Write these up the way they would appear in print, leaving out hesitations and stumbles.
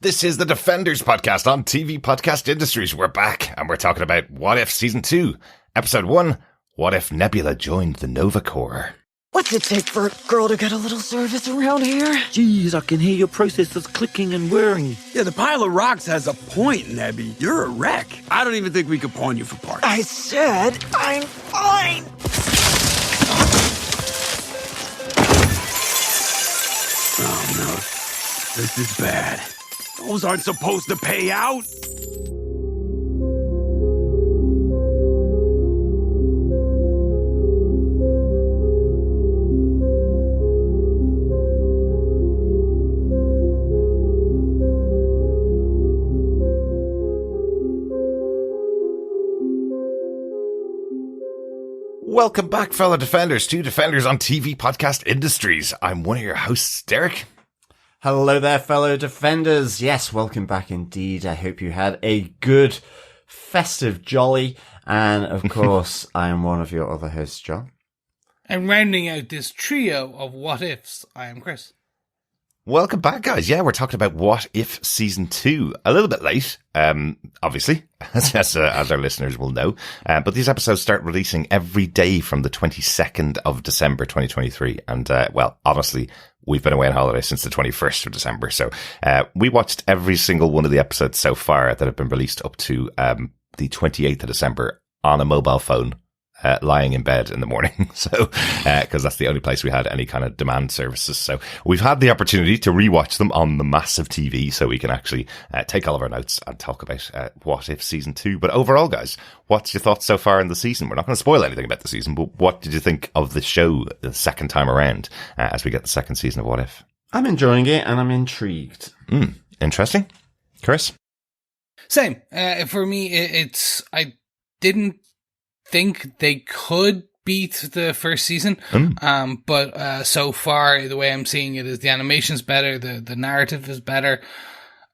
This is the Defenders podcast on TV Podcast Industries. We're back and we're talking about What If Season 2, Episode 1, What If Nebula joined the Nova Corps? What's it take for a girl to get a little service around here? Jeez, I can hear your processors clicking and whirring. Yeah, the pile of rocks has a point, Nebby. You're a wreck. I don't even think we could pawn you for parts. I said I'm fine. Oh, no. This is bad. Those aren't supposed to pay out. Welcome back, fellow Defenders, to Defenders on TV Podcast Industries. I'm one of your hosts, Derek. Hello there, fellow Defenders. Yes, welcome back indeed. I hope you had a good, festive jolly. And, of course, I am one of your other hosts, John. And rounding out this trio of what-ifs, I am Chris. Welcome back, guys. Yeah, we're talking about What If Season 2. A little bit late, obviously, as our listeners will know. But these episodes start releasing every day from the 22nd of December 2023. And, well, honestly, we've been away on holiday since the 21st of December. So we watched every single one of the episodes so far that have been released up to the 28th of December on a mobile phone. Lying in bed in the morning. So, cause that's the only place we had any kind of demand services. So we've had the opportunity to rewatch them on the massive TV so we can actually take all of our notes and talk about What If Season 2. But overall, guys, what's your thoughts so far in the season? We're not going to spoil anything about the season, but what did you think of the show the second time around as we get the second season of What If? I'm enjoying it and I'm intrigued. Interesting. Chris? Same. For me, I didn't think they could beat the first season. But so far, the way I'm seeing it is the animation's better, the narrative is better.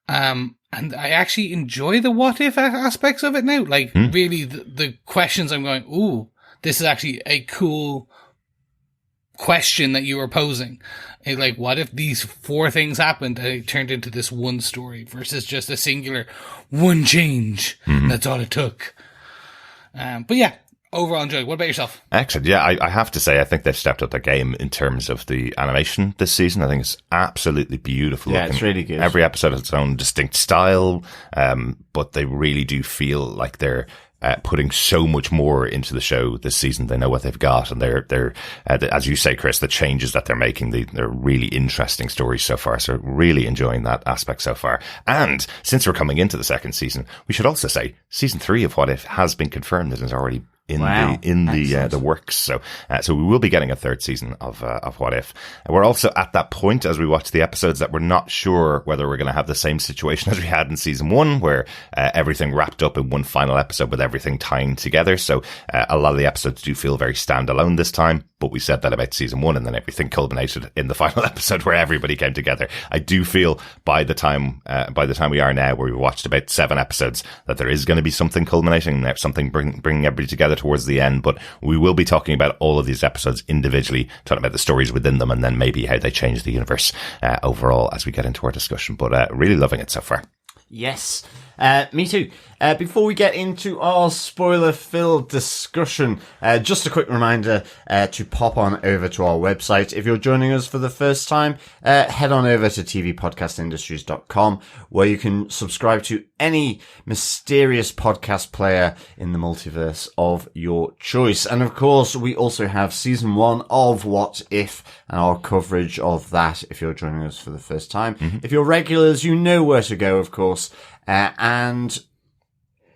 And I actually enjoy the what if aspects of it now. Like, really, the questions I'm going, ooh, this is actually a cool question that you were posing. Like, what if these four things happened and it turned into this one story versus just a singular one change? That's all it took. But yeah, overall enjoy. What about yourself? Excellent. Yeah, I have to say, I think they've stepped up their game in terms of the animation this season. I think it's absolutely beautiful. Yeah, looking. it's really good. Every episode has its own distinct style, but they really do feel like they're putting so much more into the show this season. They know what they've got, and they're as you say, Chris, the changes that they're making, they're really interesting stories so far. So really enjoying that aspect so far. And since we're coming into the second season, we should also say season 3 of What If has been confirmed and is already in the works. So we will be getting a third season of What If. And we're also at that point as we watch the episodes that we're not sure whether we're going to have the same situation as we had in season 1, where everything wrapped up in one final episode with everything tying together. So a lot of the episodes do feel very standalone this time. But we said that about season 1, and then everything culminated in the final episode where everybody came together. I do feel by the time we are now, where we've watched about 7 episodes, that there is going to be something culminating, something bringing everybody together towards the end. But we will be talking about all of these episodes individually, talking about the stories within them, and then maybe how they change the universe overall as we get into our discussion. But really loving it so far. Yes. Me too. Before we get into our spoiler-filled discussion, just a quick reminder to pop on over to our website. If you're joining us for the first time, head on over to tvpodcastindustries.com, where you can subscribe to any mysterious podcast player in the multiverse of your choice. And of course, we also have season 1 of What If and our coverage of that if you're joining us for the first time. If you're regulars, you know where to go, of course. And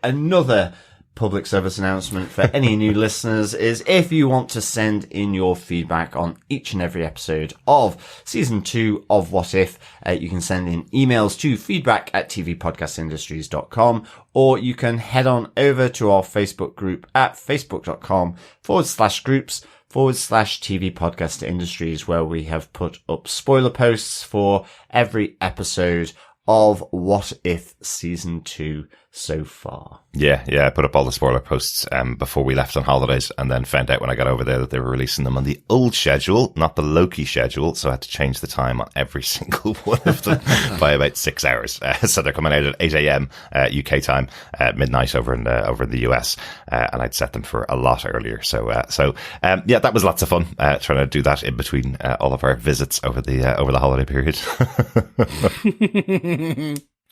another public service announcement for any new listeners is if you want to send in your feedback on each and every episode of season 2 of What If, you can send in emails to feedback@tvpodcastindustries.com, or you can head on over to our Facebook group at facebook.com/groups/TV Podcast Industries, where we have put up spoiler posts for every episode of What If Season 2 so far. Yeah, I put up all the spoiler posts before we left on holidays, and then found out when I got over there that they were releasing them on the old schedule, not the Loki schedule, so I had to change the time on every single one of them by about 6 hours. So they're coming out at 8 a.m. UK time, midnight over in the US, and I'd set them for a lot earlier. So yeah, that was lots of fun, trying to do that in between all of our visits over the holiday period.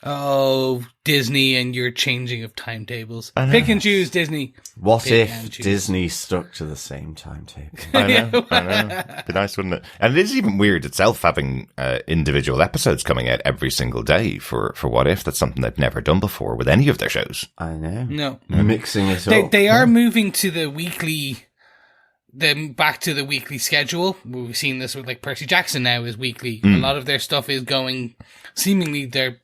Oh, Disney and your changing of timetables. Pick and choose, Disney. What Pick if Disney stuck to the same timetable? I know. Be nice, wouldn't it? And it is even weird itself having individual episodes coming out every single day for What If. That's something they've never done before with any of their shows. I know. No. Mixing it up. They are moving to the weekly... back to the weekly schedule. We've seen this with like Percy Jackson now is weekly. A lot of their stuff is going, seemingly their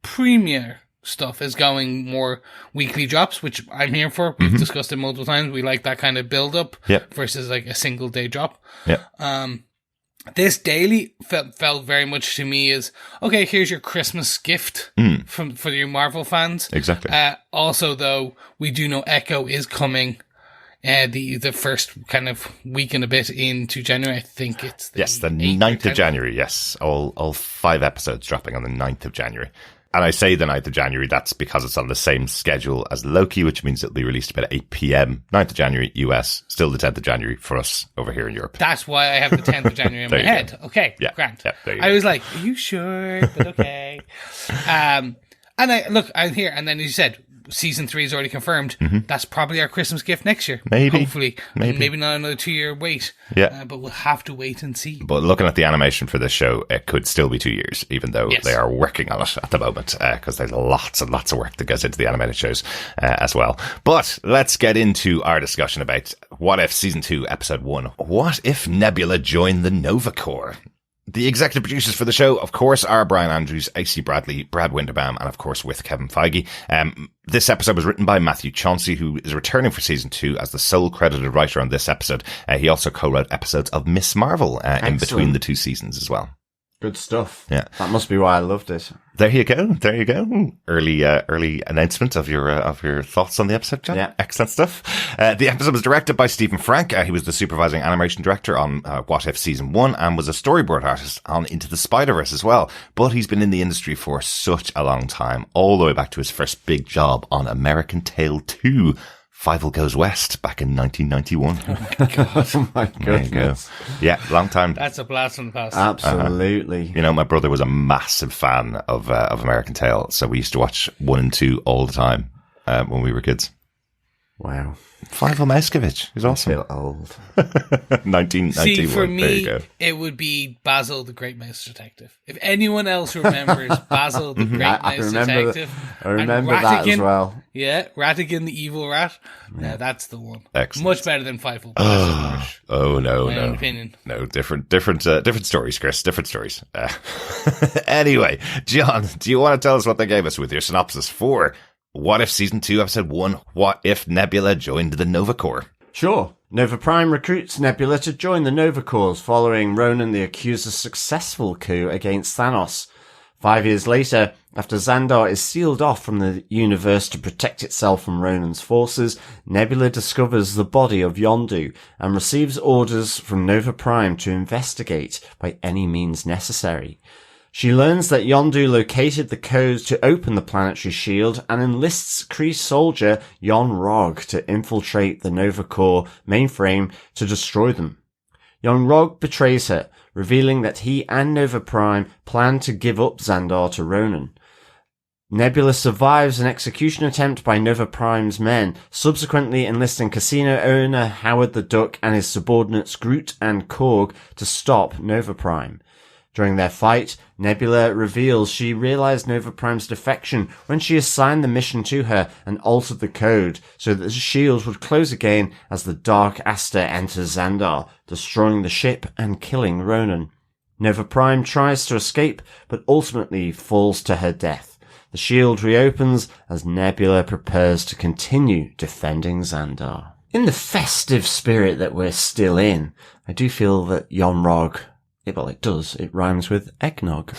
premiere stuff is going more weekly drops, which I'm here for. We've discussed it multiple times. We like that kind of build up versus like a single day drop. This daily felt very much to me as, okay, here's your Christmas gift for your Marvel fans. Exactly. Also though, we do know Echo is coming the first kind of week and a bit into January. I think it's the 9th of January. Yes, all 5 episodes dropping on the 9th of January. And I say the 9th of January, that's because it's on the same schedule as Loki, which means it'll be released about 8 p.m. 9th of January, US, still the 10th of January for us over here in Europe. That's why I have the 10th of January in my head. Go. Okay, yeah, grand. Yeah, there you I go. was like, are you sure? But okay. And I'm here, and then as you said, Season 3 is already confirmed. That's probably our Christmas gift next year. Maybe. Hopefully. Maybe not another 2-year wait. Yeah. But we'll have to wait and see. But looking at the animation for this show, it could still be 2 years, even though they are working on it at the moment, because there's lots and lots of work that goes into the animated shows as well. But let's get into our discussion about What If Season 2, Episode 1. What if Nebula joined the Nova Corps? The executive producers for the show, of course, are Bryan Andrews, AC Bradley, Brad Winderbaum, and of course with Kevin Feige. This episode was written by Matthew Chauncey, who is returning for season 2 as the sole credited writer on this episode. He also co-wrote episodes of Miss Marvel in between the 2 seasons as well. Good stuff. Yeah. That must be why I loved it. There you go. Early announcement of your thoughts on the episode, John. Yeah. Excellent stuff. The episode was directed by Stephen Frank. He was the supervising animation director on What If Season 1 and was a storyboard artist on Into the Spider-Verse as well. But he's been in the industry for such a long time, all the way back to his first big job on American Tail 2. Fievel Goes West back in 1991. Oh my goodness. Yeah, long time. That's a blast from the past. Absolutely. You know, my brother was a massive fan of American Tail, so we used to watch 1 and 2 all the time when we were kids. Wow. Fievel Moscovich. He's awesome. I feel old. 1991. See, for There me, you go. it would be Basil the Great Mouse Detective. If anyone else remembers Basil the Great Mouse Detective. I remember that as well. Yeah, Ratigan the Evil Rat. Yeah, that's the one. Excellent. Much better than Fievel. Oh, no, My no. own opinion. No, different stories, Chris. Different stories. Anyway, John, do you want to tell us what they gave us with your synopsis for What If Season 2, Episode 1, What If Nebula joined the Nova Corps? Sure. Nova Prime recruits Nebula to join the Nova Corps following Ronan the Accuser's successful coup against Thanos. 5 years later, after Xandar is sealed off from the universe to protect itself from Ronan's forces, Nebula discovers the body of Yondu and receives orders from Nova Prime to investigate by any means necessary. She learns that Yondu located the code to open the planetary shield and enlists Kree soldier Yon-Rogg to infiltrate the Nova Corps mainframe to destroy them. Yon-Rogg betrays her, revealing that he and Nova Prime plan to give up Xandar to Ronan. Nebula survives an execution attempt by Nova Prime's men, subsequently enlisting casino owner Howard the Duck and his subordinates Groot and Korg to stop Nova Prime. During their fight, Nebula reveals she realized Nova Prime's defection when she assigned the mission to her and altered the code so that the shield would close again as the Dark Aster enters Xandar, destroying the ship and killing Ronan. Nova Prime tries to escape, but ultimately falls to her death. The shield reopens as Nebula prepares to continue defending Xandar. In the festive spirit that we're still in, I do feel that Yon-Rogg... Well, it does. It rhymes with eggnog.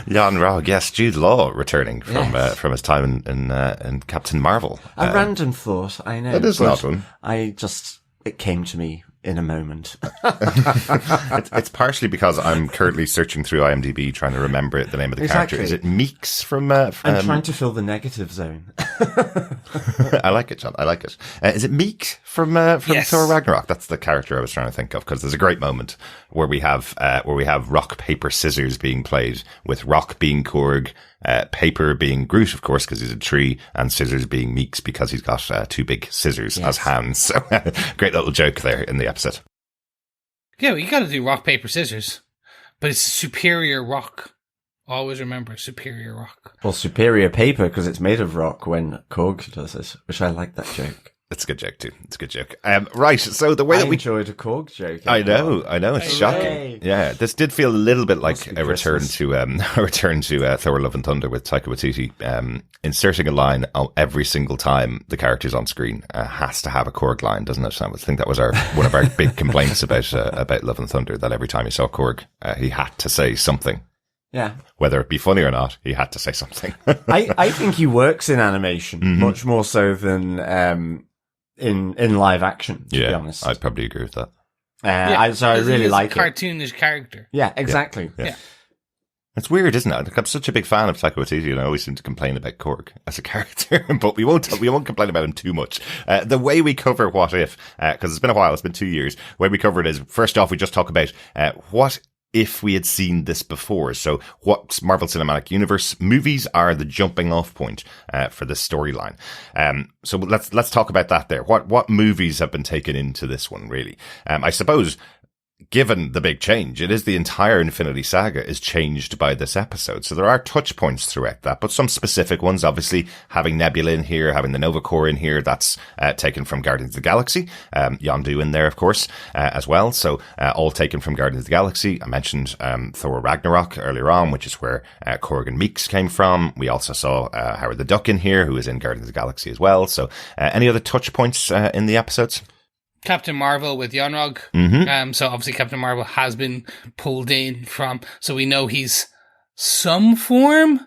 Yon-Rogg, yes, Jude Law returning from his time in Captain Marvel. A random thought, I know. It is not one. It came to me in a moment. It's partially because I'm currently searching through IMDb trying to remember the name of the character. Is it Meeks from I'm trying to fill the negative zone. I like it, John. I like it. Is it Meek from Yes. Thor Ragnarok? That's the character I was trying to think of, because there's a great moment where we have rock, paper, scissors being played, with rock being Korg, paper being Groot, of course, because he's a tree, and scissors being Meeks because he's got two big scissors as hands. So great little joke there in the episode. Yeah, well, you got to do rock, paper, scissors, but it's superior rock. Always remember superior rock. Well, superior paper, because it's made of rock when Korg does it, which I like that joke. It's a good joke too. It's a good joke. Right. So the way that we enjoyed a Korg joke. I know. It's shocking. Yeah, this did feel a little bit like a return to Thor: Love and Thunder with Taika Waititi, inserting a line every single time the character's on screen. Has to have a Korg line, doesn't it? I think that was one of our big complaints about Love and Thunder, that every time he saw Korg, he had to say something. Yeah. Whether it be funny or not, he had to say something. I think he works in animation much more so than in live action, to be honest. I'd probably agree with that. I really like it. Cartoonish character. Yeah, exactly. Yeah. It's weird, isn't it? Like, I'm such a big fan of Taika Waititi, and I always seem to complain about Korg as a character, but we won't complain about him too much. The way we cover What If, because it's been a while, it's been 2 years. The way we cover it is, first off, we just talk about what if we had seen this before. So what Marvel Cinematic Universe movies are the jumping off point for this storyline. So let's talk about that there. What movies have been taken into this one, really? I suppose, given the big change, it is the entire Infinity Saga is changed by this episode. So there are touch points throughout that, but some specific ones, obviously having Nebula in here, having the Nova Corps in here, that's taken from Guardians of the Galaxy. Yondu in there, of course, as well. So all taken from Guardians of the Galaxy. I mentioned Thor Ragnarok earlier on, which is where Korg and Meeks came from. We also saw Howard the Duck in here, who is in Guardians of the Galaxy as well. So any other touch points in the episodes? Captain Marvel with Yon-Rogg. So obviously Captain Marvel has been pulled in from, so we know he's some form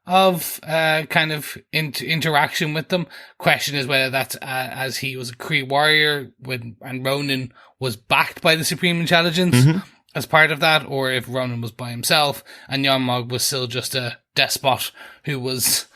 of kind of interaction with them. Question is whether that's as he was a Kree warrior and Ronan was backed by the Supreme Intelligence as part of that, or if Ronan was by himself and Yon-Rogg was still just a despot who was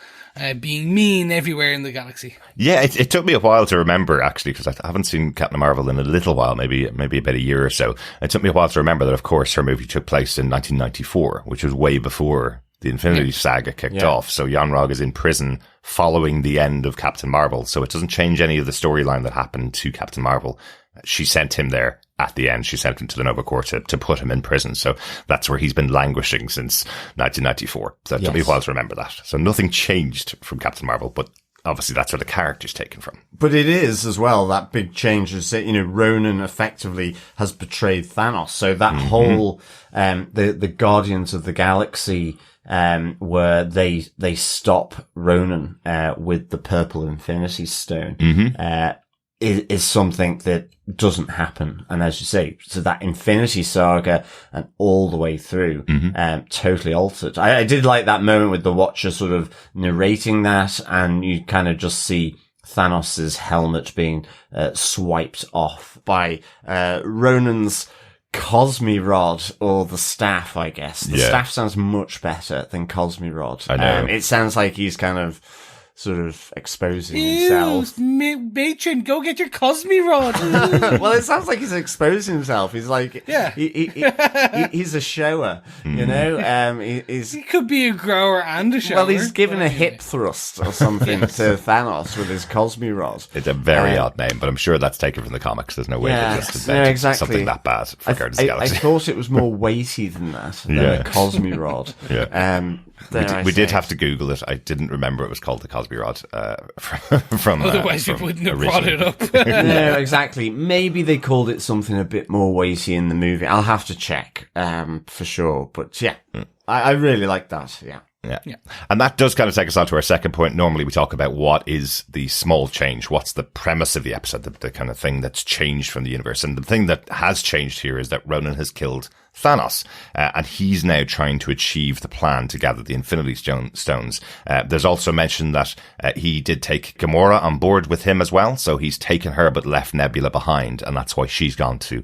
being mean everywhere in the galaxy. Yeah, it took me a while to remember, actually, because I haven't seen Captain Marvel in a little while, maybe about a year or so. It took me a while to remember that, of course, her movie took place in 1994, which was way before the Infinity Saga kicked off. So Yon-Rogg is in prison following the end of Captain Marvel, so it doesn't change any of the storyline that happened to Captain Marvel. She sent him there at the end. She sent him to the Nova Corps to put him in prison. So that's where he's been languishing since 1994. So it took me a while to remember that. So nothing changed from Captain Marvel, but obviously that's where the character's taken from. But it is as well, that big change is that, Ronan effectively has betrayed Thanos. So that whole, the Guardians of the Galaxy, where they stop Ronan, with the purple Infinity Stone, is something that doesn't happen. And as you say, so that Infinity Saga and all the way through, totally altered. I did like that moment with the Watcher sort of narrating that, and you kind of just see Thanos's helmet being swiped off by Ronan's Cosmi-Rod, or the staff, I guess. The staff sounds much better than Cosmi-Rod. I know. It sounds like he's kind of sort of exposing himself. Matron, go get your Cosmi-Rod. Well, it sounds like he's exposing himself. He's like, he's a shower, you know? He could be a grower and a shower. Well, he's given a hip thrust or something to Thanos with his Cosmi-Rod. It's a very odd name, but I'm sure that's taken from the comics. There's no way they just invented something that bad for Guardians of the Galaxy. I thought it was more weighty than that, than a Cosmi-Rod. We did have to Google it. I didn't remember it was called the Cosmi-Rod from otherwise you wouldn't have brought it up. No, exactly. Maybe they called it something a bit more weighty in the movie. I'll have to check for sure. But yeah, I really like that. Yeah. Yeah. Yeah. And that does kind of take us on to our second point. Normally we talk about what is the small change, what's the premise of the episode, the kind of thing that's changed from the universe. And the thing that has changed here is that Ronan has killed Thanos, and he's now trying to achieve the plan to gather the Infinity Stones. There's also mention that he did take Gamora on board with him as well, so he's taken her but left Nebula behind, and that's why she's gone to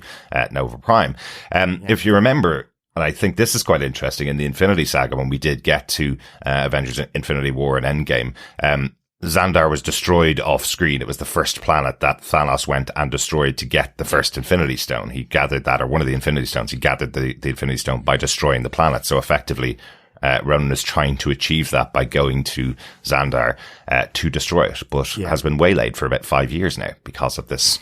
Nova Prime. If you remember, and I think this is quite interesting, in the Infinity Saga, when we did get to Avengers Infinity War and Endgame, Xandar was destroyed off screen. It was the first planet that Thanos went and destroyed to get the first Infinity Stone. He gathered that, or one of the Infinity Stones. He gathered the Infinity Stone by destroying the planet. So effectively, Ronan is trying to achieve that by going to Xandar to destroy it, but has been waylaid for about 5 years now because of this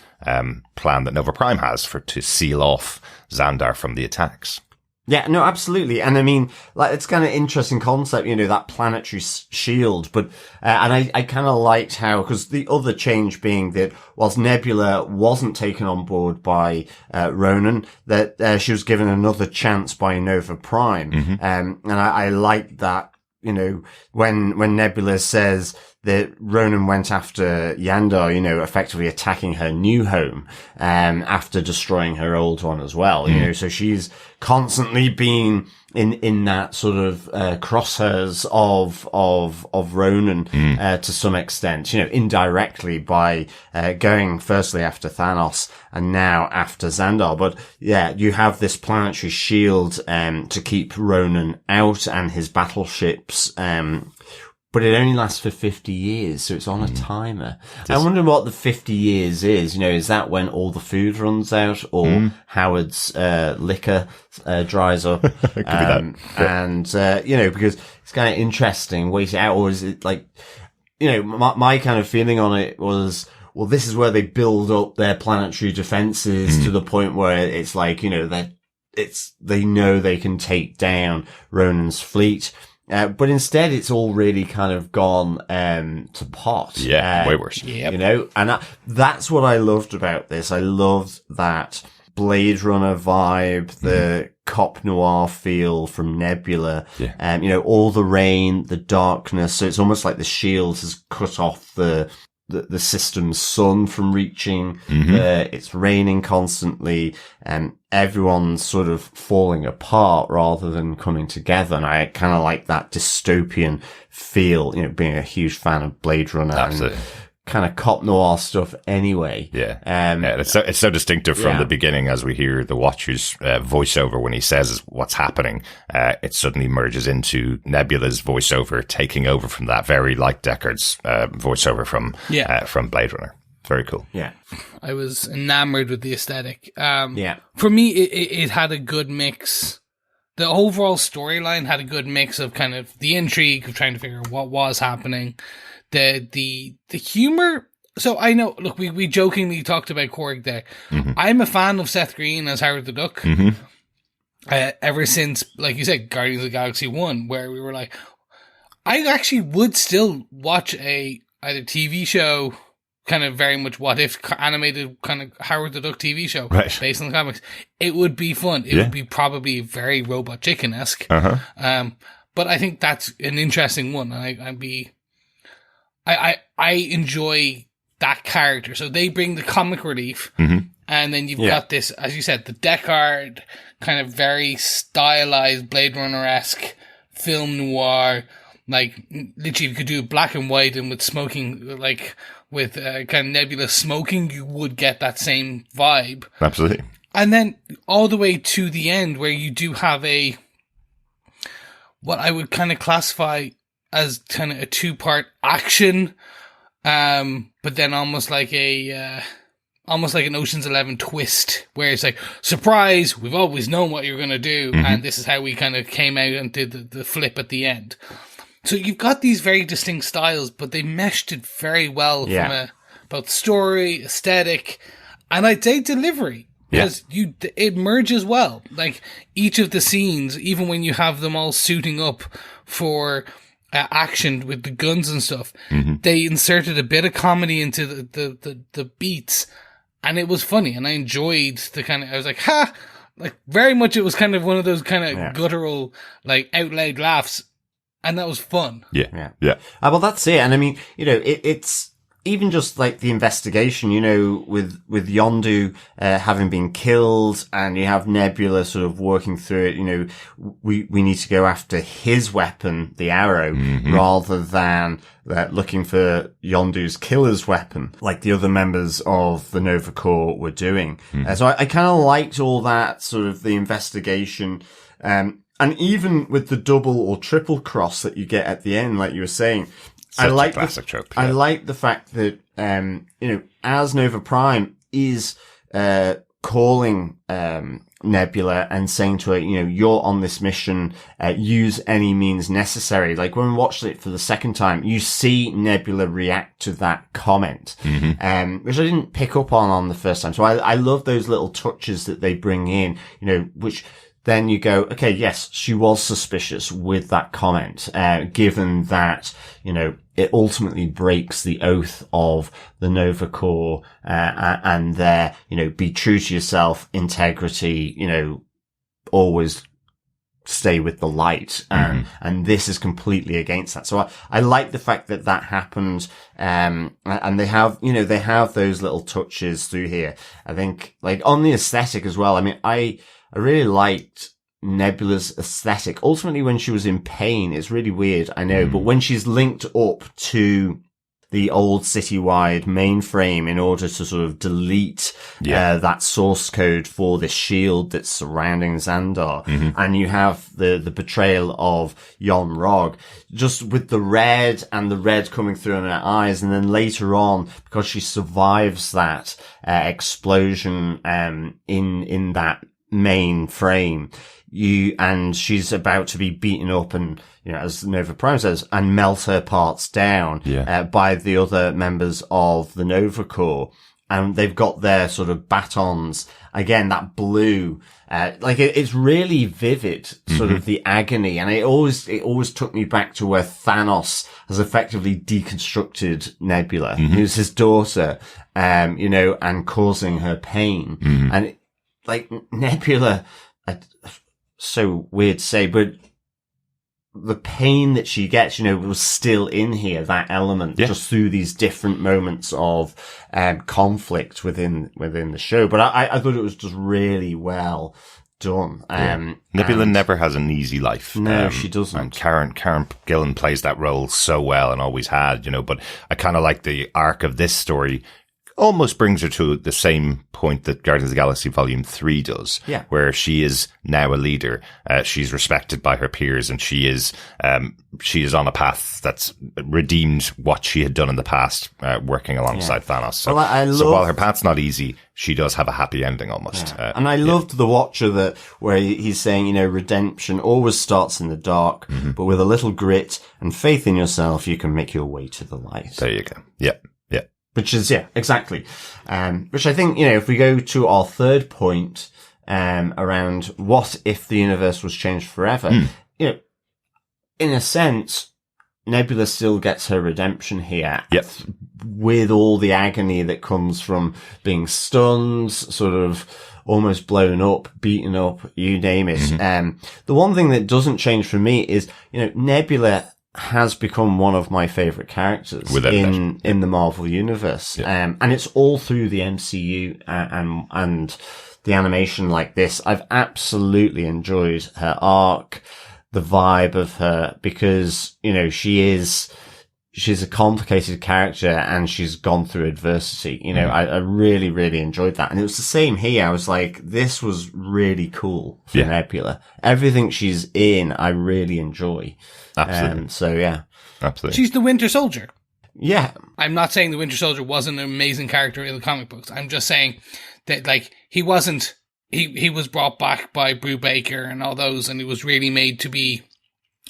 plan that Nova Prime has to seal off Xandar from the attacks. Yeah, no, absolutely. And I mean, like, it's kind of interesting concept, that planetary shield, but, and I kind of liked how, because the other change being that whilst Nebula wasn't taken on board by, Ronan, that, she was given another chance by Nova Prime. And I liked that, when Nebula says that Ronan went after Yondu, effectively attacking her new home, after destroying her old one as well, so she's constantly been in that sort of, crosshairs of Ronan, to some extent, indirectly by, going firstly after Thanos and now after Xandar. But yeah, you have this planetary shield, to keep Ronan out and his battleships, but it only lasts for 50 years, so it's on a timer. I wonder what the 50 years is. Is that when all the food runs out, or Howard's liquor dries up? And because it's kind of interesting, wait it out, or is it like, my kind of feeling on it was, well, this is where they build up their planetary defenses to the point where it's like, they know they can take down Ronan's fleet. But instead, it's all really kind of gone to pot. Yeah, way worse. And that's what I loved about this. I loved that Blade Runner vibe, the cop noir feel from Nebula. All the rain, the darkness. So it's almost like the shield has cut off the system's sun from reaching. It's raining constantly, and everyone's sort of falling apart rather than coming together. And I kind of like that dystopian feel, being a huge fan of Blade Runner. Absolutely. And kind of cop noir stuff anyway. It's so distinctive from the beginning, as we hear the Watcher's voiceover when he says what's happening. It suddenly merges into Nebula's voiceover, taking over from that, very like Deckard's voiceover from Blade Runner. Very cool. Yeah. I was enamored with the aesthetic. For me, it had a good mix. The overall storyline had a good mix of kind of the intrigue of trying to figure out what was happening. The humor. So I know, look, we jokingly talked about Korg there. I'm a fan of Seth Green as Howard the Duck. Ever since, like you said, Guardians of the Galaxy 1, where we were like, I actually would still watch either TV show, kind of very much what if animated kind of Howard the Duck TV show based on the comics. It would be fun. It would be probably very Robot Chicken-esque. But I think that's an interesting one. And I enjoy that character. So they bring the comic relief, and then you've got this, as you said, the Deckard kind of very stylized Blade Runner-esque film noir. Like, literally, you could do black and white, and with smoking, like, with kind of Nebula smoking, you would get that same vibe. Absolutely. And then all the way to the end, where you do have what I would kind of classify as kind of a two-part action, but then almost like an Ocean's 11 twist, where it's like, surprise, we've always known what you're going to do, and this is how we kind of came out and did the flip at the end. So you've got these very distinct styles, but they meshed it very well from both story, aesthetic, and I'd say delivery. Because it merges well. Like, each of the scenes, even when you have them all suiting up for action with the guns and stuff, they inserted a bit of comedy into the beats, and it was funny, and I enjoyed the kind of, I was like, ha! Like, very much it was kind of one of those kind of guttural, like, out loud laughs. And that was fun. Yeah. Well, that's it. And I mean, it's even just like the investigation, with Yondu, having been killed, and you have Nebula sort of working through it, we need to go after his weapon, the arrow, rather than looking for Yondu's killer's weapon, like the other members of the Nova Corps were doing. So I kind of liked all that sort of the investigation, and even with the double or triple cross that you get at the end, like you were saying, Such a classic trope. Yeah. I like the fact that, as Nova Prime is, calling, Nebula and saying to her, you're on this mission, use any means necessary. Like when we watched it for the second time, you see Nebula react to that comment, which I didn't pick up on the first time. So I love those little touches that they bring in, which then you go, okay, yes, she was suspicious with that comment, given that, it ultimately breaks the oath of the Nova Corps, and their, be true to yourself, integrity, always stay with the light. And this is completely against that. So I like the fact that happened. And they have, they have those little touches through here. I think, like, on the aesthetic as well. I mean, I really liked Nebula's aesthetic. Ultimately, when she was in pain, it's really weird, I know, but when she's linked up to the old citywide mainframe in order to sort of delete that source code for this shield that's surrounding Xandar, and you have the betrayal of Yon-Rogg, just with the red coming through in her eyes, and then later on, because she survives that explosion in that mainframe, and she's about to be beaten up and, as Nova Prime says, and melt her parts down, by the other members of the Nova Corps. And they've got their sort of batons, again, that blue, it's really vivid, sort of the agony. And it always took me back to where Thanos has effectively deconstructed Nebula, who's his daughter, and causing her pain. And Nebula, so weird to say, but the pain that she gets, was still in here, that element, just through these different moments of conflict within the show. But I thought it was just really well done. Nebula never has an easy life. No, she doesn't. And Karen Gillan plays that role so well and always had, but I kind of like the arc of this story. Almost brings her to the same point that Guardians of the Galaxy Volume 3 does, where she is now a leader. She's respected by her peers, and she is on a path that's redeemed what she had done in the past, working alongside Thanos. So, so while her path's not easy, she does have a happy ending almost. And I loved the Watcher where he's saying, redemption always starts in the dark, but with a little grit and faith in yourself, you can make your way to the light. There you go. Yeah. Which is, exactly. Which I think, if we go to our third point, around what if the universe was changed forever, in a sense, Nebula still gets her redemption here. Yep. With all the agony that comes from being stunned, sort of almost blown up, beaten up, you name it. The one thing that doesn't change for me is, Nebula has become one of my favorite characters in the Marvel universe. And it's all through the MCU and the animation like this. I've absolutely enjoyed her arc, the vibe of her, because, she's a complicated character and she's gone through adversity. I really, really enjoyed that. And it was the same here. I was like, this was really cool for Nebula. Everything she's in, I really enjoy. Absolutely. Absolutely. She's the Winter Soldier. Yeah. I'm not saying the Winter Soldier wasn't an amazing character in the comic books. I'm just saying that, he wasn't, he was brought back by Brew Baker and all those, and he was really made to be,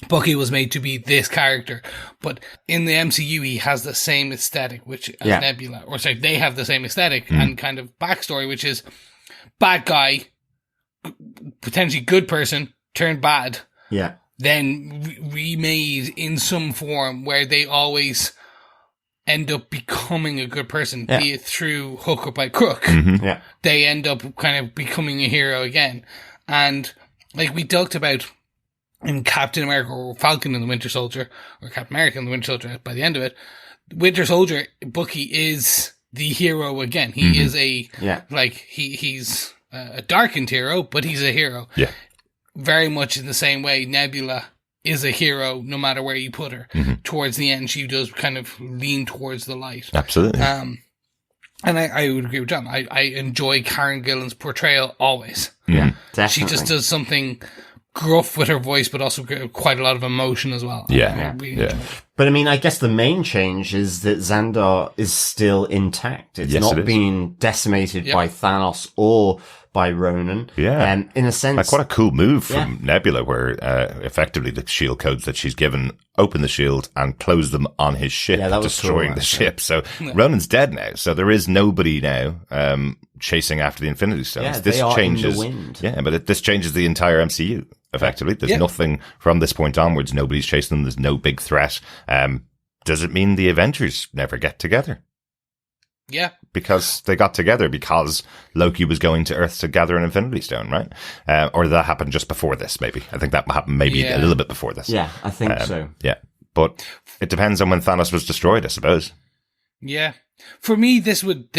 Bucky was made to be this character. But in the MCU, he has the same aesthetic, as Nebula, or sorry, they have the same aesthetic and kind of backstory, which is bad guy, potentially good person, turned bad. Yeah. Then remade in some form where they always end up becoming a good person, be it through hook or by crook. They end up kind of becoming a hero again. And we talked about in Captain America or Falcon and the Winter Soldier, or Captain America and the Winter Soldier by the end of it, Winter Soldier, Bucky is the hero again. He is he's a darkened hero, but he's a hero. Yeah. Very much in the same way Nebula is a hero no matter where you put her. Towards the end, she does kind of lean towards the light. Absolutely. And I would agree with John. I enjoy Karen Gillan's portrayal always. Yeah, definitely. She just does something gruff with her voice, but also quite a lot of emotion as well. Yeah. I really enjoy it. But I mean, I guess the main change is that Xandar is still intact. It's Yes, it not is. been decimated by Thanos or by Ronan. Yeah. In a sense. Like, what a cool move from Nebula, where effectively the shield codes that she's given open the shield and close them on his ship, Yeah, that was destroying cool, the ship. So Ronan's dead now. So there is nobody now chasing after the Infinity Stones. Yeah, This they are changes. in the wind. Yeah, but this changes the entire MCU. Effectively, there's nothing from this point onwards. Nobody's chasing them. There's no big threat. Does it mean the Avengers never get together? Yeah. Because they got together because Loki was going to Earth to gather an Infinity Stone, right? Or that happened just before this, maybe. I think that happened maybe a little bit before this. Yeah, I think so. Yeah. But it depends on when Thanos was destroyed, I suppose. Yeah. For me, this would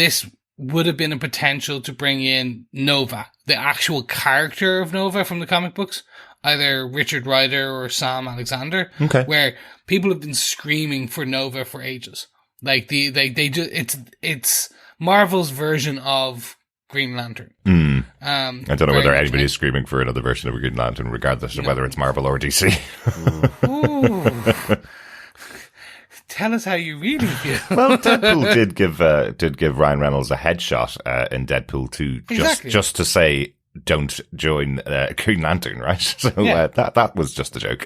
have been a potential to bring in Nova, the actual character of Nova from the comic books, either Richard Rider or Sam Alexander, where people have been screaming for Nova for ages. Like they just it's Marvel's version of Green Lantern. I don't know whether anybody is screaming for another version of a Green Lantern, regardless of whether it's Marvel or DC. Tell us how you really feel. Well, Deadpool did give Ryan Reynolds a headshot in Deadpool 2, just to say, don't join Green Lantern, right? So that was just a joke.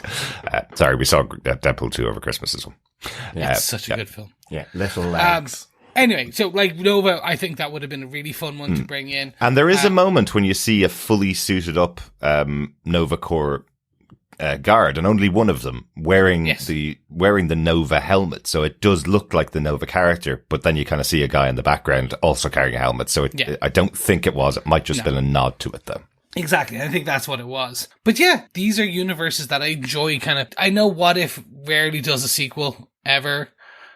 Sorry, we saw Deadpool 2 over Christmas as well. It's such a good film. Yeah, little legs. Anyway, so like Nova, I think that would have been a really fun one to bring in. And there is a moment when you see a fully suited up Nova Corps guard, and only one of them wearing the Nova helmet. So it does look like the Nova character, but then you kind of see a guy in the background also carrying a helmet. So I don't think it was. It might just been a nod to it, though. Exactly. I think that's what it was. But yeah, these are universes that I enjoy I know What If rarely does a sequel ever.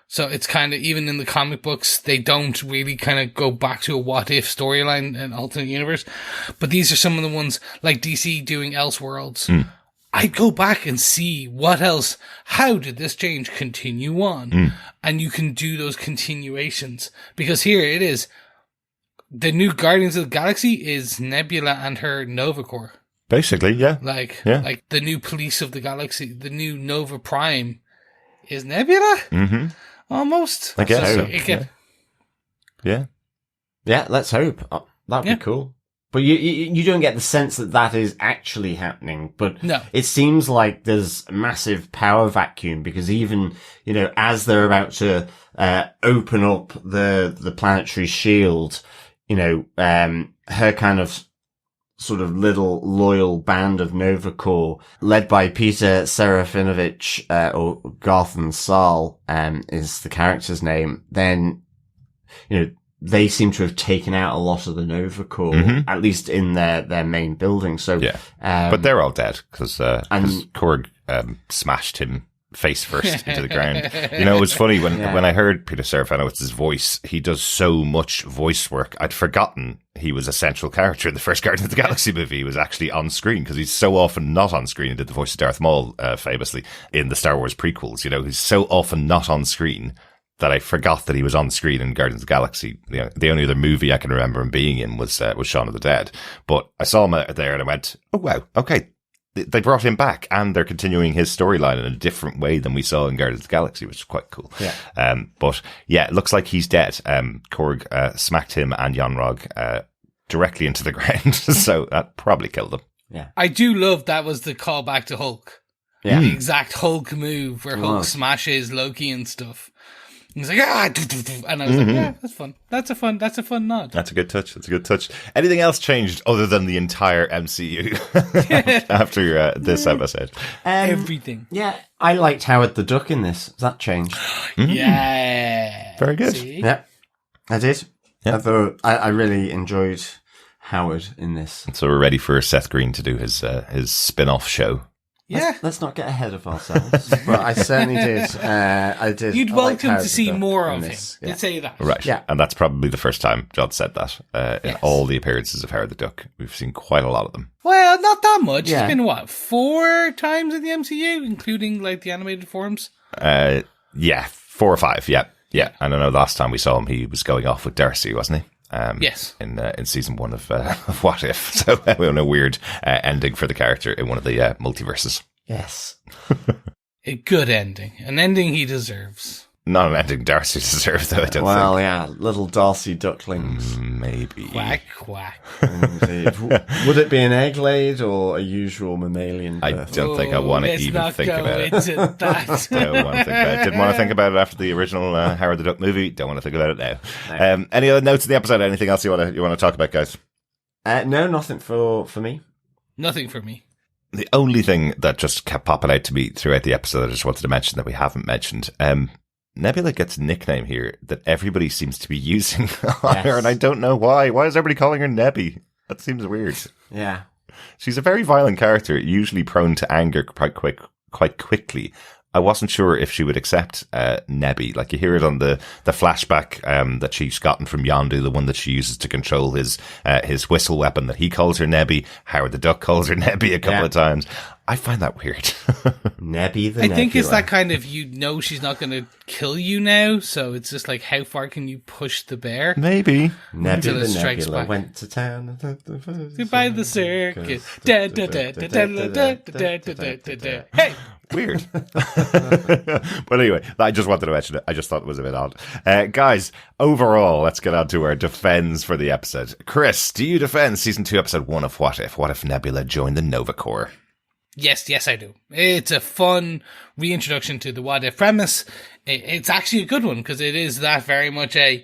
So it's kind of, even in the comic books, they don't really kind of go back to a What If storyline and alternate universe. But these are some of the ones like DC doing Elseworlds. I go back and see what else, how did this change continue on? And you can do those continuations. Because here it is. The new Guardians of the Galaxy is Nebula and her Nova Corps. Basically, yeah. Like the new Police of the Galaxy, the new Nova Prime is Nebula? Mm-hmm. Almost. I guess so. Yeah, let's hope. That'd be cool. But you don't get the sense that is actually happening. But no. It seems like there's a massive power vacuum, because even, as they're about to open up the planetary shield, her kind of sort of little loyal band of Nova Corps, led by Peter Serafinovich, or Garthan Sal, is the character's name, then, they seem to have taken out a lot of the Nova Corps, at least in their main building. So, but they're all dead because Korg smashed him face first into the ground. It was funny when I heard Peter Serafinowicz's voice. He does so much voice work. I'd forgotten he was a central character in the first Guardians of the Galaxy movie. He was actually on screen, because he's so often not on screen. He did the voice of Darth Maul famously in the Star Wars prequels. He's so often not on screen that I forgot that he was on screen in Guardians of the Galaxy. The only other movie I can remember him being in was Shaun of the Dead. But I saw him there and I went, oh wow, okay. They brought him back, and they're continuing his storyline in a different way than we saw in Guardians of the Galaxy, which is quite cool. Yeah. But yeah, it looks like he's dead. Korg smacked him and Yon-Rogg directly into the ground, so that probably killed him. Yeah. I do love that was the callback to Hulk. Yeah. The exact Hulk move where Hulk smashes Loki and stuff. He's like, and I was like, yeah, that's fun. That's a fun nod. That's a good touch. Anything else changed other than the entire MCU after this episode? Everything. Yeah, I liked Howard the Duck in this. That changed. Yeah. Very good. See? Yeah, I did. Yeah. I thought I really enjoyed Howard in this. So we're ready for Seth Green to do his spin-off show. Yeah. Let's not get ahead of ourselves. But I certainly did. I did. You'd I like welcome Howard to the see Duck more in of him. this. Let's say that. Right. Yeah. And that's probably the first time John said that in all the appearances of Howard the Duck. We've seen quite a lot of them. Well, not that much. Yeah. It's been, 4 times in the MCU, including, like, the animated forms? Yeah, 4 or 5. Yeah. Yeah. And I know last time we saw him, he was going off with Darcy, wasn't he? Yes. In season 1 of What If. So we have a weird ending for the character in one of the multiverses. Yes. A good ending. An ending he deserves. Not an ending Darcy deserves, though, I don't Well, think. yeah, little Darcy ducklings. Maybe. Quack, quack. Indeed. Would it be an egg laid or a usual mammalian I birth? don't think I want to let's even not think go about it. into that. I don't want to think about it. Didn't want to think about it after the original Howard the Duck movie. Don't want to think about it now. Any other notes of the episode? Anything else you want to talk about, guys? No, nothing for me. Nothing for me. The only thing that just kept popping out to me throughout the episode, I just wanted to mention that we haven't mentioned. Nebula gets a nickname here that everybody seems to be using on her, and I don't know why. Why is everybody calling her Nebby? That seems weird. Yeah. She's a very violent character, usually prone to anger quite quickly. I wasn't sure if she would accept Nebby. Like, you hear it on the flashback that she's gotten from Yondu, the one that she uses to control his whistle weapon, that he calls her Nebby. Howard the Duck calls her Nebby a couple of times. I find that weird. Nebby the I think it's Nebula. that kind of, she's not going to kill you now, so it's just like, how far can you push the bear? Maybe. Nebby Until it the strikes Nebula back. went to town. By the circus. Da, da, da, da, da, da, da, da, da, da, da. Hey! Weird. But anyway, I just wanted to mention it. I just thought it was a bit odd. Guys, overall, let's get on to our defends for the episode. Chris, do you defend season 2, episode 1 of What If? What if Nebula joined the Nova Corps? Yes, I do. It's a fun reintroduction to the What If premise. It's actually a good one, because it is that very much a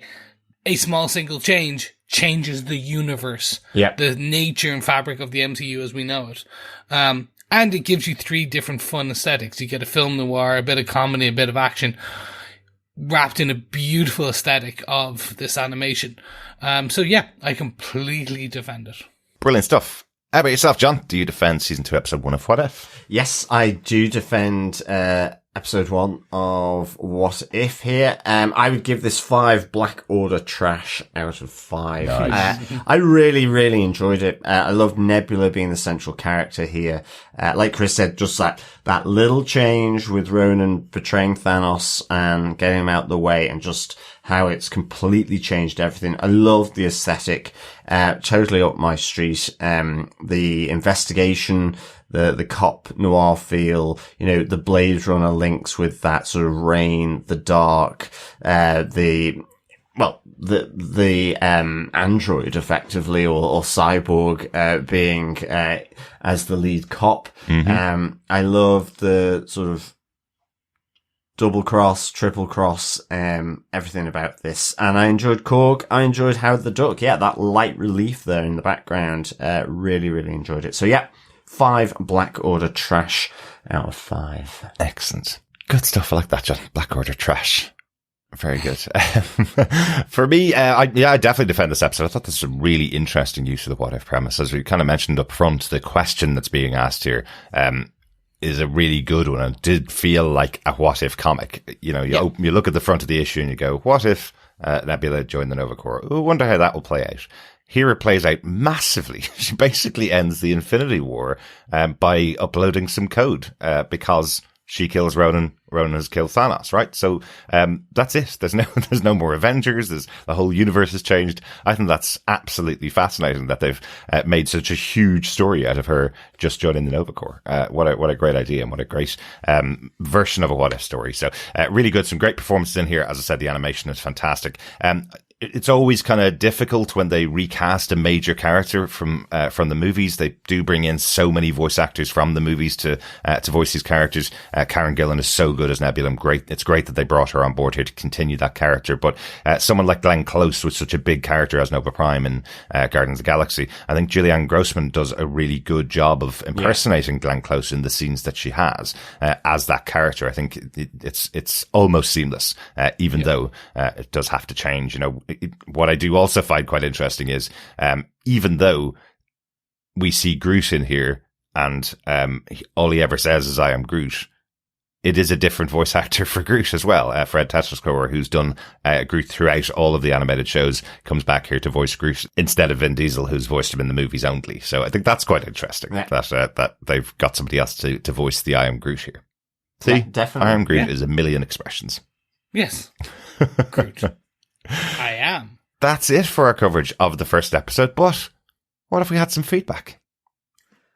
small single change changes the universe. Yeah. The nature and fabric of the MCU as we know it. And it gives you 3 different fun aesthetics. You get a film noir, a bit of comedy, a bit of action, wrapped in a beautiful aesthetic of this animation. So yeah, I completely defend it. Brilliant stuff. How about yourself, John? Do you defend season 2, episode 1 of What If? Yes, I do defend episode 1 of What If here. I would give this 5 Black Order trash out of 5. Nice. I really, really enjoyed it. I loved Nebula being the central character here. Like Chris said, just that little change with Ronan betraying Thanos and getting him out of the way, and just how it's completely changed everything. I loved the aesthetic. Totally up my street. The investigation, the cop noir feel, the Blade Runner links with that sort of rain, the dark, the android effectively, or cyborg, being, as the lead cop. Mm-hmm. I love the sort of double cross, triple cross, everything about this. And I enjoyed Korg. I enjoyed Howard the Duck. Yeah, that light relief there in the background. Really, really enjoyed it. So yeah, 5 Black Order trash out of 5. Excellent. Good stuff. I like that, John. Black Order trash. Very good. For me, I definitely defend this episode. I thought this was a really interesting use of the What If premise. As we kind of mentioned up front, the question that's being asked here, is a really good one. It did feel like a What If comic. You look at the front of the issue and you go, what if Nebula joined the Nova Corps? I wonder how that will play out. Here it plays out massively. She basically ends the Infinity War by uploading some code because she kills Ronan. Ronan has killed Thanos, right? So that's it. There's no more Avengers. The whole universe has changed. I think that's absolutely fascinating that they've made such a huge story out of her just joining the Nova Corps. What a great idea, and what a great version of a What If story. So really good. Some great performances in here. As I said, the animation is fantastic. It's always kind of difficult when they recast a major character from the movies. They do bring in so many voice actors from the movies to voice these characters. Karen Gillan is so good as Nebula. It's great that they brought her on board here to continue that character. But someone like Glenn Close was such a big character as Nova Prime in Guardians of the Galaxy. I think Julianne Grossman does a really good job of impersonating Glenn Close in the scenes that she has as that character. I think it's almost seamless, even though it does have to change. What I do also find quite interesting is, even though we see Groot in here and all he ever says is "I am Groot." It is a different voice actor for Groot as well. Fred Tetraskower, who's done Groot throughout all of the animated shows, comes back here to voice Groot instead of Vin Diesel, who's voiced him in the movies only. So I think that's quite interesting that they've got somebody else to voice the I am Groot here. See, yeah, definitely. I am Groot is a million expressions. Yes. Groot. I am. That's it for our coverage of the first episode, but what if we had some feedback?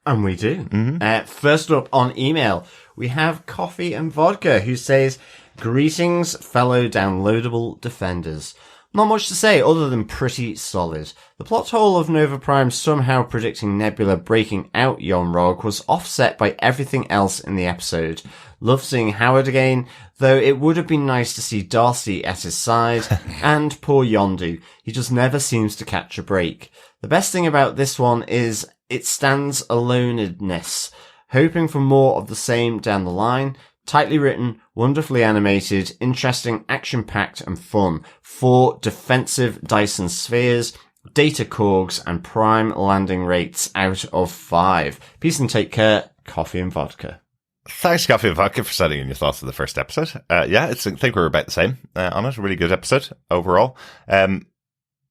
And we do. First up on email, we have Coffee and Vodka, who says, "Greetings, fellow downloadable defenders. Not much to say other than pretty solid. The plot hole of Nova Prime somehow predicting Nebula breaking out Yon-Rogg was offset by everything else in the episode. Love seeing Howard again, though it would have been nice to see Darcy at his side, and poor Yondu. He just never seems to catch a break. The best thing about this one is it stands aloneness. Hoping for more of the same down the line. Tightly written, wonderfully animated, interesting, action-packed and fun. 4 defensive Dyson spheres, data Korgs and prime landing rates out of 5. Peace and take care, Coffee and Vodka." Thanks, Coffee and Vodka, for sending in your thoughts of the first episode. I think we're about the same on it. A really good episode overall.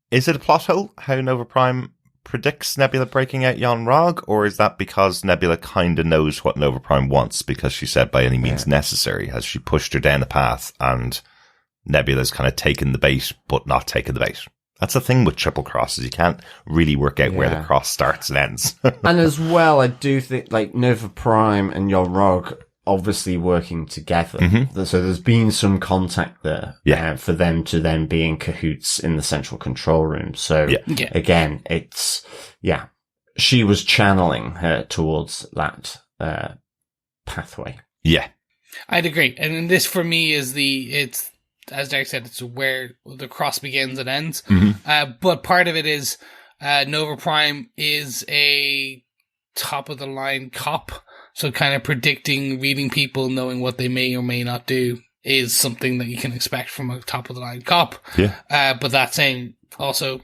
Is it a plot hole, how Nova Prime predicts Nebula breaking out Yon-Rogg, or is that because Nebula kind of knows what Nova Prime wants because she said by any means necessary? Has she pushed her down the path and Nebula's kind of taken the bait but not taken the bait? That's the thing with triple crosses. You can't really work out where the cross starts and ends. And as well, I do think like Nova Prime and Yon-Rogg obviously working together. So there's been some contact there for them to then be in cahoots in the central control room. So again, it's, she was channeling her towards that pathway. Yeah. I'd agree. And this for me is it's, as Derek said, it's where the cross begins and ends. But part of it is Nova Prime is a top of the line cop. So kind of predicting, reading people, knowing what they may or may not do is something that you can expect from a top-of-the-line cop. Yeah. But that saying, also,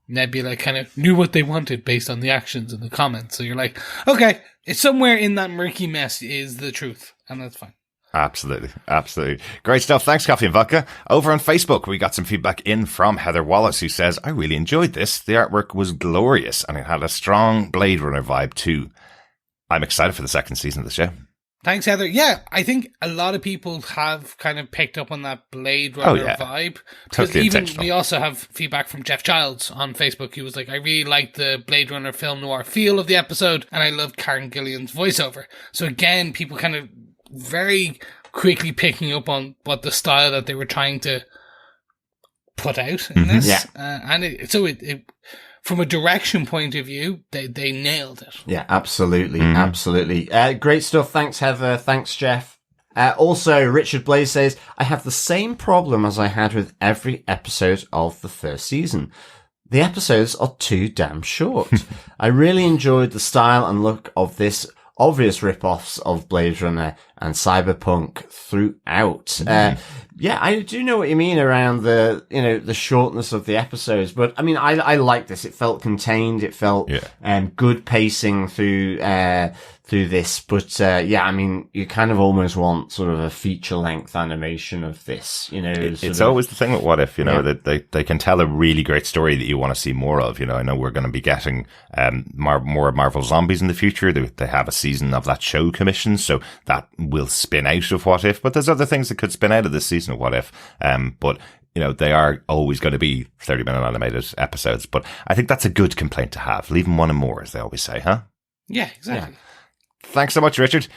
Nebula kind of knew what they wanted based on the actions and the comments. So you're like, okay, it's somewhere in that murky mess is the truth, and that's fine. Absolutely. Absolutely. Great stuff. Thanks, Coffee and Vodka. Over on Facebook, we got some feedback in from Heather Wallace, who says, "I really enjoyed this. The artwork was glorious, and it had a strong Blade Runner vibe, too. I'm excited for the second season of the show." Thanks, Heather. Yeah, I think a lot of people have kind of picked up on that Blade Runner vibe. Totally even intentional. we also have feedback from Jeff Childs on Facebook. He was like, "I really liked the Blade Runner film noir feel of the episode, and I loved Karen Gillian's voiceover." So again, people kind of very quickly picking up on what the style that they were trying to put out in this. Yeah. And it from a direction point of view, they nailed it. Yeah, absolutely. Absolutely. Great stuff. Thanks, Heather. Thanks, Jeff. Also, Richard Blaze says, "I have the same problem as I had with every episode of the first season. The episodes are too damn short. I really enjoyed the style and look of this obvious rip-offs of Blade Runner and Cyberpunk throughout." Yeah, I do know what you mean around the shortness of the episodes, but I mean, I like this. It felt contained. It felt, good pacing through this, but, I mean, you kind of almost want sort of a feature-length animation of this, It's always the thing with What If, that they can tell a really great story that you want to see more of. I know we're going to be getting, more Marvel Zombies in the future. They have a season of that show commissioned, so that will spin out of What If, but there's other things that could spin out of this season of What If. But they are always going to be 30-minute animated episodes, but I think that's a good complaint to have. Leave them wanting more, as they always say, huh? Yeah, exactly. Yeah. Thanks so much, Richard.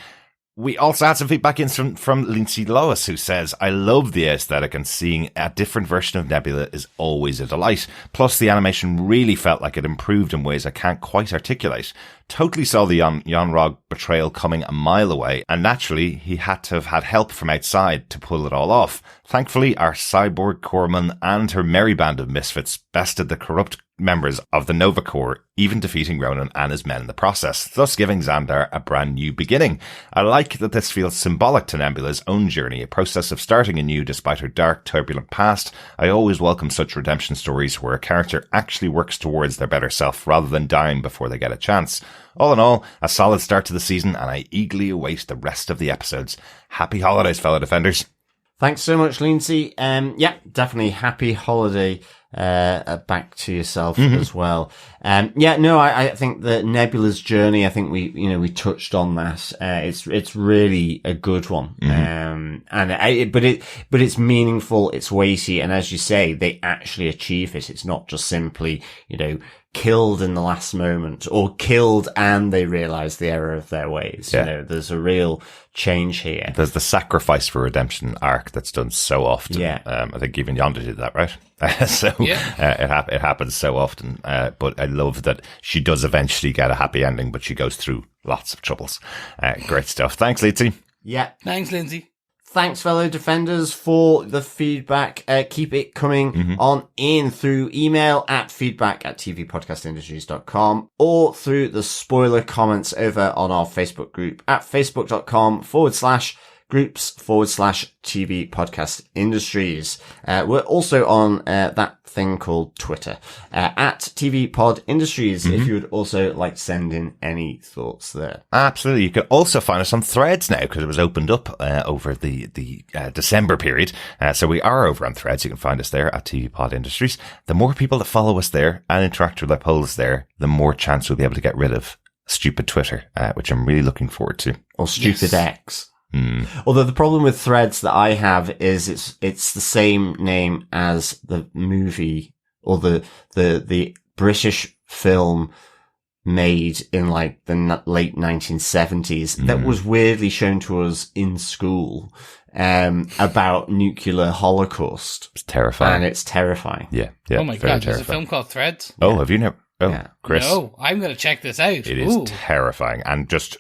We also had some feedback in from Lindsay Lois, who says, "I love the aesthetic and seeing a different version of Nebula is always a delight. Plus, the animation really felt like it improved in ways I can't quite articulate. Totally saw the Yon-Rogg betrayal coming a mile away, and naturally, he had to have had help from outside to pull it all off. Thankfully, our cyborg corpsman and her merry band of misfits bested the corrupt members of the Nova Corps, even defeating Ronan and his men in the process, thus giving Xandar a brand new beginning. I like that this feels symbolic to Nebula's own journey, a process of starting anew despite her dark, turbulent past. I always welcome such redemption stories where a character actually works towards their better self rather than dying before they get a chance. All in all, a solid start to the season, and I eagerly await the rest of the episodes. Happy holidays, fellow defenders. Thanks so much, Lindsay. Yeah, definitely happy holiday back to yourself as well. I think that Nebula's journey, I think we touched on that. It's really a good one. But it's meaningful, it's weighty, and as you say, they actually achieve it. It's not just simply, killed in the last moment, or killed and they realize the error of their ways. Yeah. There's a real change here. There's the sacrifice for redemption arc that's done so often. Yeah. I think even Yondu did that, right? It happens so often. But I love that she does eventually get a happy ending, but she goes through lots of troubles. Great stuff. Thanks, Lindsay. Yeah. Thanks, Lindsay. Thanks, fellow defenders, for the feedback. Keep it coming on in through email at feedback@tvpodcastindustries.com or through the spoiler comments over on our Facebook group at facebook.com/groups/TV Podcast Industries. We're also on that thing called Twitter at TV Pod Industries. If you would also like to send in any thoughts there. Absolutely. You can also find us on Threads now because it was opened up over the December period. So we are over on Threads. You can find us there at TV Pod Industries. The more people that follow us there and interact with our polls there, the more chance we'll be able to get rid of stupid Twitter, which I'm really looking forward to. Or stupid X. Although the problem with Threads that I have is it's the same name as the movie or the British film made in like the late 1970s that was weirdly shown to us in school about nuclear holocaust. It's terrifying. And it's terrifying. Yeah. Oh my God, there's a terrifying. film called Threads? Oh, have you never? Oh, Yeah. Chris. No, I'm going to check this out. It is terrifying. And just,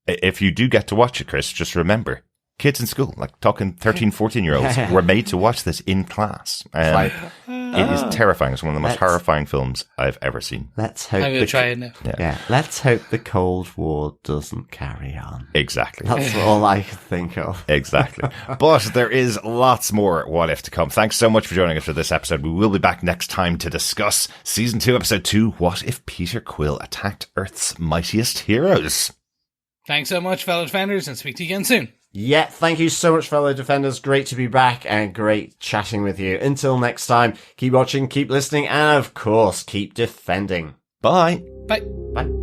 if you do get to watch it, Chris, just remember, kids in school, like talking 13, 14-year-olds, were made to watch this in class. It is terrifying. It's one of the most horrifying films I've ever seen. Let's hope. I'm going to try it now. Yeah. Let's hope the Cold War doesn't carry on. Exactly. That's all I can think of. Exactly. But there is lots more What If to come. Thanks so much for joining us for this episode. We will be back next time to discuss Season 2, Episode 2, What If Peter Quill Attacked Earth's Mightiest Heroes? Thanks so much, fellow defenders, and speak to you again soon. Yeah, thank you so much, fellow defenders. Great to be back and great chatting with you. Until next time, keep watching, keep listening, and of course, keep defending. Bye. Bye. Bye.